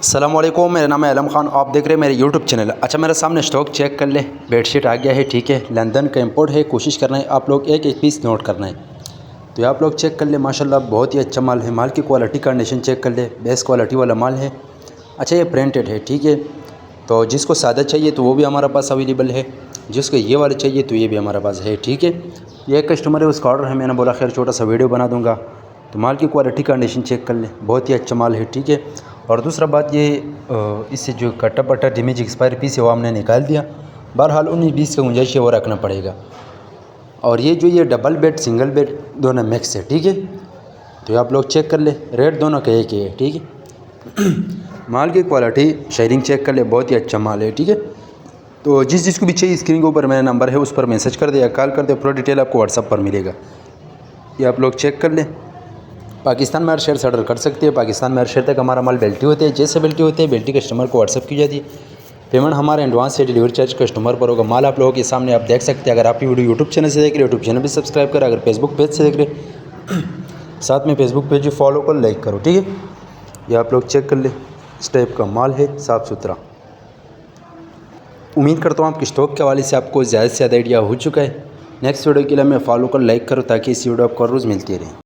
अस्सलामुअलैकुम, मेरा नाम है आलम खान। आप देख रहे हैं मेरे यूट्यूब चैनल। अच्छा, मेरे सामने स्टॉक चेक कर ले। बेडशीट आ गया है, ठीक है। लंदन का इंपोर्ट है। कोशिश करना है आप लोग एक एक पीस नोट करना है। तो आप लोग चेक कर ले, माशाल्लाह बहुत ही अच्छा माल है। माल की क्वालिटी कंडीशन चेक कर ले, बेस्ट क्वालिटी वाला माल है। अच्छा, ये प्रिंटेड है, ठीक है। तो जिसको सादा चाहिए तो वो भी हमारे पास अवेलेबल है, जिसको ये वाले चाहिए तो ये भी हमारे पास है, ठीक है। ये एक कस्टमर है, उसका ऑर्डर है, मैंने बोला खैर छोटा सा वीडियो बना दूंगा। तो माल की क्वालिटी कंडीशन चेक कर ले, बहुत ही अच्छा माल है, ठीक है। और दूसरा बात ये, इससे जो कटा पटा डैमेज एक्सपायर पीस है वो हमने निकाल दिया। बहरहाल 19-20 का गुंजाइश है वो रखना पड़ेगा। और ये डबल बेड सिंगल बेड दोनों मिक्स है, ठीक है। तो आप लोग चेक कर ले, रेट दोनों का एक ही है, ठीक है। माल की क्वालिटी शेयरिंग चेक कर ले, बहुत ही अच्छा माल है, ठीक है। तो जिसको भी चाहिए स्क्रीन के ऊपर मेरा नंबर है, उस पर मैसेज कर दे या कॉल कर दे, पूरा डिटेल आपको व्हाट्सअप पर मिलेगा। ये आप लोग चेक कर लें। पाकिस्तान में हर शहर से ऑर्डर कर सकते हैं। पाकिस्तान में हर शहर तक हमारा माल बेल्टी होते हैं। जैसे बेल्टी होते हैं, बेल्टी कस्टमर को व्हाट्सअप की जाती है। पेमेंट हमारे एडवांस से डिलीवरी चार्ज कस्टमर पर होगा। माल आप लोगों के सामने आप देख सकते हैं। अगर आप ये वीडियो यूट्यूब चैनल से देख रहे हो, यूट्यूब चैनल भी सब्सक्राइब करें। अगर फेसबुक पेज से देख रहे साथ में फेसबुक पेज भी फॉलो कर, लाइक करो, ठीक है। ये आप लोग चेक कर ले, इस टाइप का माल है, साफ़ सुथरा। उम्मीद करता हूँ आपकी स्टॉक के हवाले से आपको ज़्यादा से ज़्यादा आइडिया हो चुका है। नेक्स्ट वीडियो के लिए मैं फॉलो कर, लाइक करो, ताकि इस वीडियो आपको रोज़ मिलती रहे।